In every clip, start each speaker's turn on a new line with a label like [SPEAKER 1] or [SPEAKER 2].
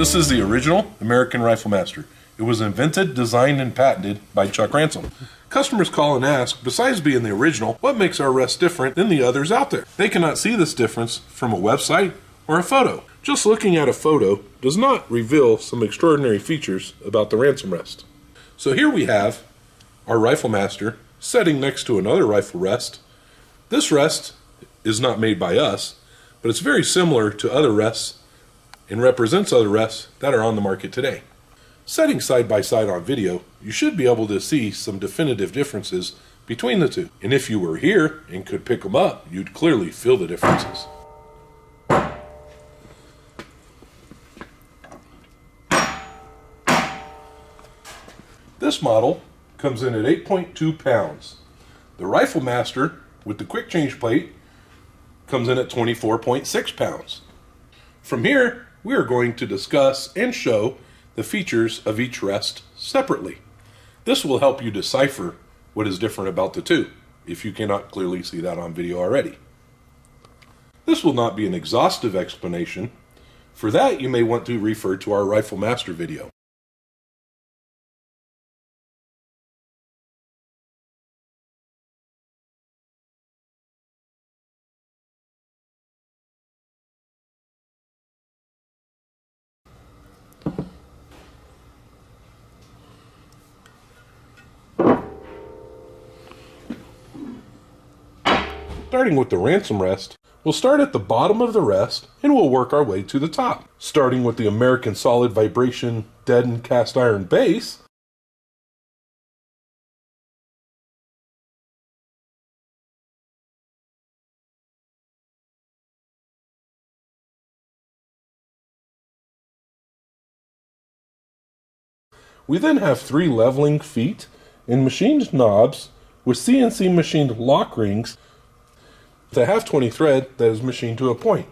[SPEAKER 1] This is the original American Rifle Master. It was invented, designed, and patented by Chuck Ransom. Customers call and ask, besides being the original, what makes our rest different than the others out there? They cannot see this difference from a website or a photo. Just looking at a photo does not reveal some extraordinary features about the Ransom Rest. So here we have our Rifle Master setting next to another rifle rest. This rest is not made by us, but it's very similar to other rests and represents other rests that are on the market today. Setting side by side on video, you should be able to see some definitive differences between the two. And if you were here and could pick them up, you'd clearly feel the differences. This model comes in at 8.2 pounds. The Rifle Master with the quick change plate comes in at 24.6 pounds. From here, we are going to discuss and show the features of each rest separately. This will help you decipher what is different about the two, if you cannot clearly see that on video already. This will not be an exhaustive explanation. For that, you may want to refer to our Rifle Master video. Starting with the Ransom Rest, we'll start at the bottom of the rest and we'll work our way to the top. Starting with the American Solid Vibration Deadened Cast Iron Base, we then have 3 leveling feet and machined knobs with CNC machined lock rings with a half 20 thread that is machined to a point.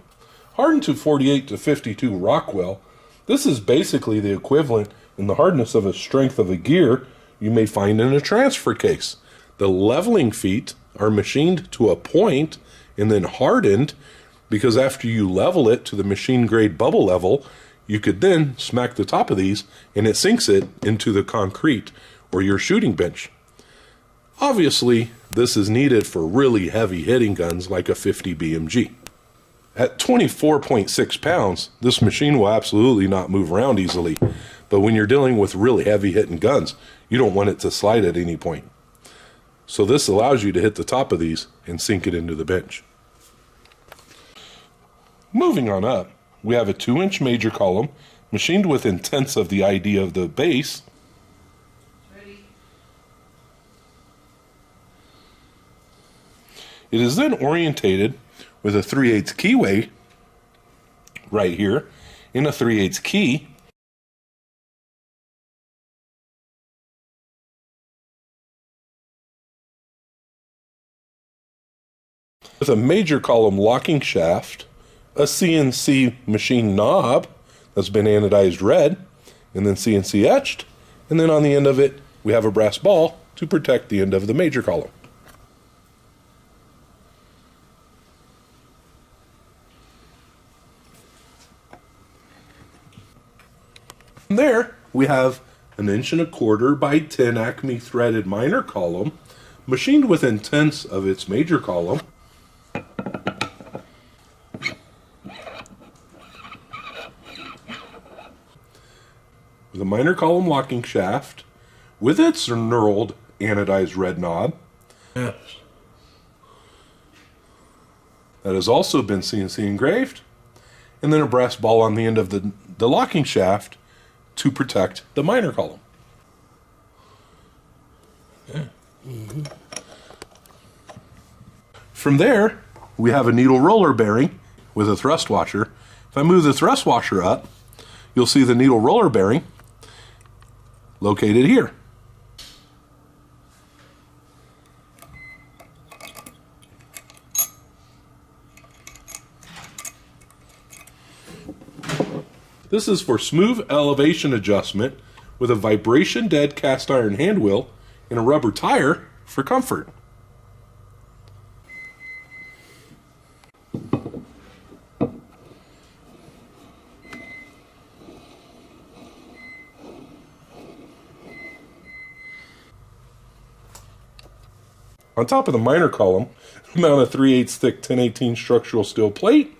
[SPEAKER 1] Hardened to 48 to 52 Rockwell, this is basically the equivalent in the hardness of a strength of a gear you may find in a transfer case. The leveling feet are machined to a point and then hardened, because after you level it to the machine grade bubble level, you could then smack the top of these and it sinks it into the concrete or your shooting bench. Obviously, this is needed for really heavy hitting guns like a 50 BMG. At 24.6 pounds, this machine will absolutely not move around easily, but when you're dealing with really heavy hitting guns, you don't want it to slide at any point. So this allows you to hit the top of these and sink it into the bench. Moving on up, we have a 2-inch major column machined within tenths of the ID of the base. It is then orientated with a 3/8 keyway right here in a 3/8 key. With a major column locking shaft, a CNC machine knob that's been anodized red and then CNC etched, and then on the end of it we have a brass ball to protect the end of the major column. From there, we have an 1.25" by 10 Acme threaded minor column, machined within tenths of its major column. With a minor column locking shaft, with its knurled anodized red knob. Yes. That has also been CNC engraved, and then a brass ball on the end of the locking shaft to protect the minor column. Yeah. Mm-hmm. From there, we have a needle roller bearing with a thrust washer. If I move the thrust washer up, you'll see the needle roller bearing located here. This is for smooth elevation adjustment with a vibration dead cast iron hand wheel and a rubber tire for comfort. On top of the minor column, mount a 3/8 thick 1018 structural steel plate.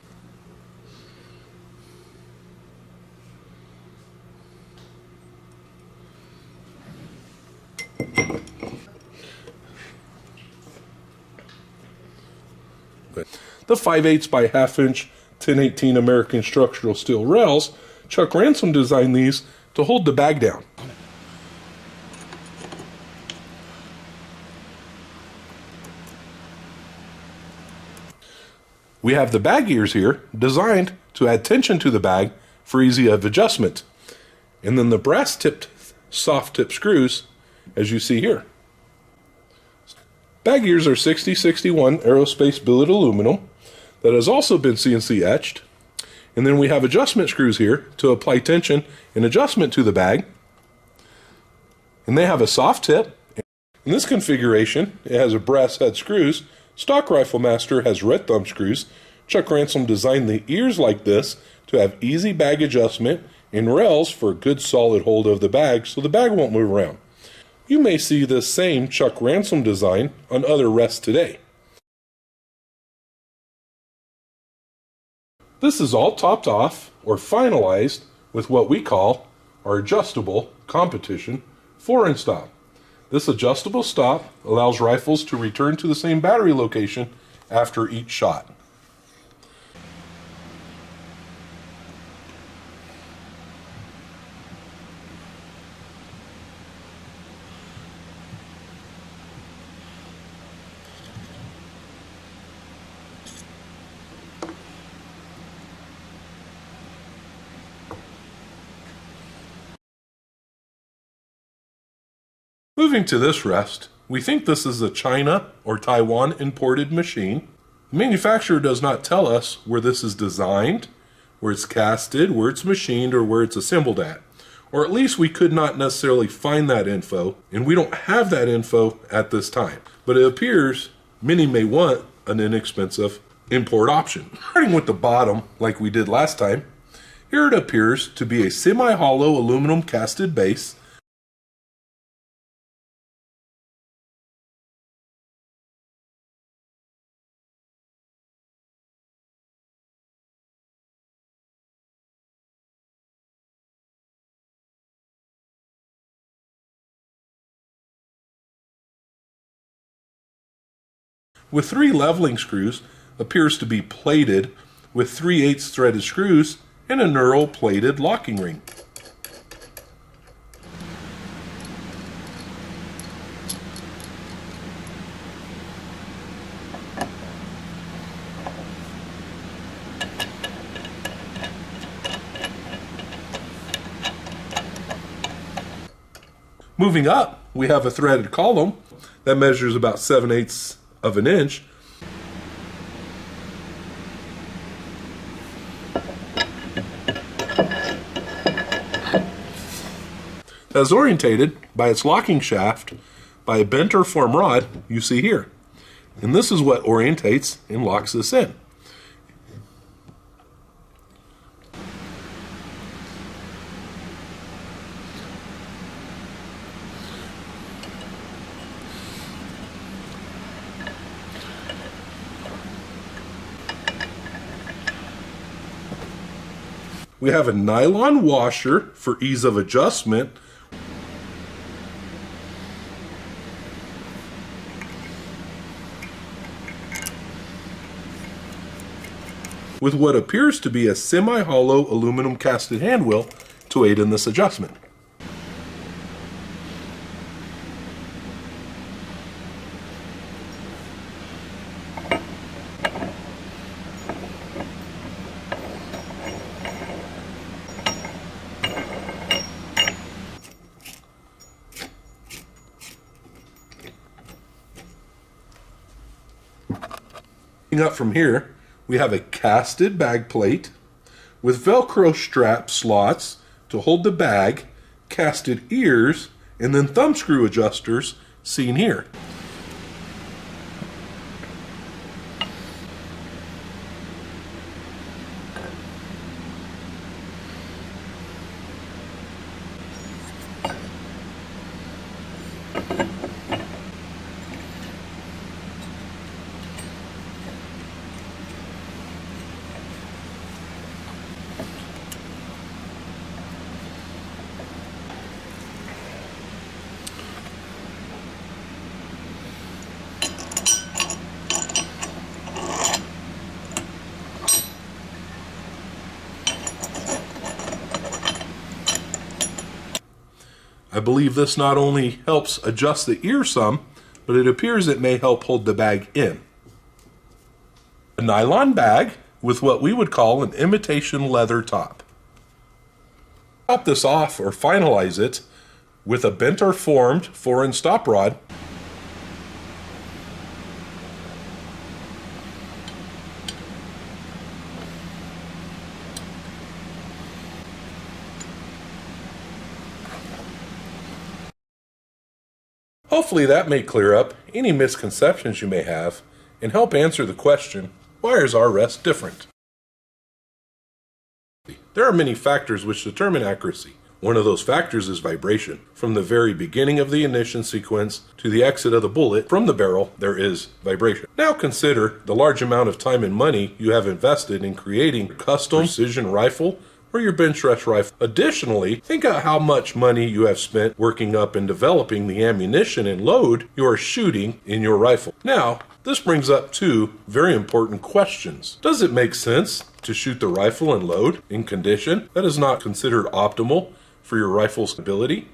[SPEAKER 1] The 5/8 by 1/2 inch 1018 American structural steel rails, Chuck Ransom designed these to hold the bag down. We have the bag ears here designed to add tension to the bag for easy adjustment. And then the brass tipped soft tip screws, as you see here. Bag ears are 6061 aerospace billet aluminum that has also been CNC etched. And then we have adjustment screws here to apply tension and adjustment to the bag. And they have a soft tip. In this configuration, it has a brass head screws. Stock Rifle Master has red thumb screws. Chuck Ransom designed the ears like this to have easy bag adjustment and rails for a good solid hold of the bag so the bag won't move around. You may see this same Chuck Ransom design on other rests today. This is all topped off or finalized with what we call our adjustable competition 4-inch stop. This adjustable stop allows rifles to return to the same battery location after each shot. Moving to this rest, we think this is a China or Taiwan imported machine. The manufacturer does not tell us where this is designed, where it's casted, where it's machined, or where it's assembled at. Or at least we could not necessarily find that info, and we don't have that info at this time. But it appears many may want an inexpensive import option. Starting with the bottom, like we did last time, here it appears to be a semi-hollow aluminum casted base. With 3 leveling screws, appears to be plated with 3/8 threaded screws and a knurled plated locking ring. Moving up, we have a threaded column that measures about 7/8 of an inch. That is orientated by its locking shaft by a bent or form rod you see here. And this is what orientates and locks this in. We have a nylon washer for ease of adjustment. With what appears to be a semi-hollow aluminum casted hand wheel to aid in this adjustment. Up from here, we have a casted bag plate with Velcro strap slots to hold the bag, casted ears, and then thumb screw adjusters seen here. I believe this not only helps adjust the ear some, but it appears it may help hold the bag in. A nylon bag with what we would call an imitation leather top. Top this off or finalize it with a bent or formed 4-inch stop rod. Hopefully that may clear up any misconceptions you may have and help answer the question, why is our rest different? There are many factors which determine accuracy. One of those factors is vibration. From the very beginning of the ignition sequence to the exit of the bullet from the barrel, there is vibration. Now consider the large amount of time and money you have invested in creating a custom precision rifle or your bench rest rifle. Additionally, think of how much money you have spent working up and developing the ammunition and load you are shooting in your rifle. Now, this brings up two very important questions. Does it make sense to shoot the rifle and load in condition that is not considered optimal for your rifle's ability?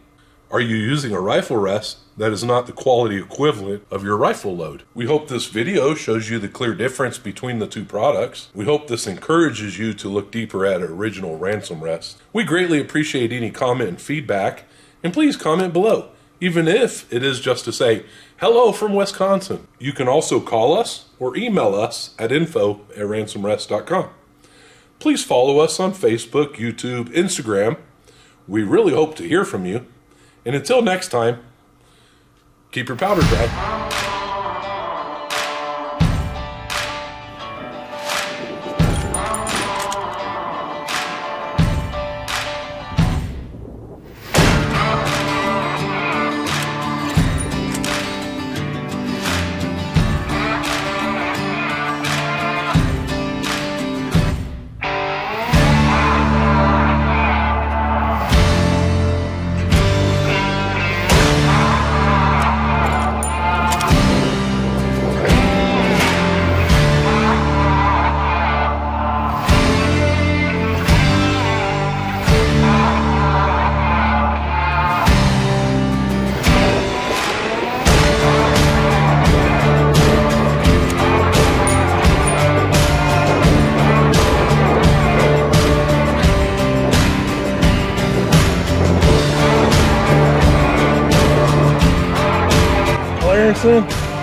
[SPEAKER 1] Are you using a rifle rest that is not the quality equivalent of your rifle load? We hope this video shows you the clear difference between the two products. We hope this encourages you to look deeper at original Ransom Rest. We greatly appreciate any comment and feedback, and please comment below, even if it is just to say, hello from Wisconsin. You can also call us or email us at info@ransomrest.com. Please follow us on Facebook, YouTube, Instagram. We really hope to hear from you. And until next time, keep your powder dry.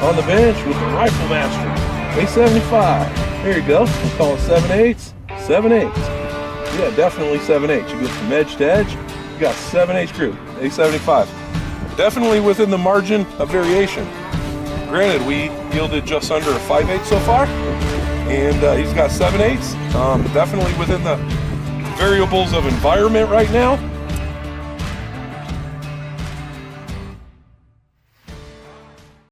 [SPEAKER 1] On the bench with the Rifle Master A75. There you go. We call it 7/8. 7/8. Yeah, definitely 7/8. You get from edge to edge. You got 7/8 group. A75. Definitely within the margin of variation. Granted, we yielded just under a 5/8 so far, and he's got 7/8. Definitely within the variables of environment right now.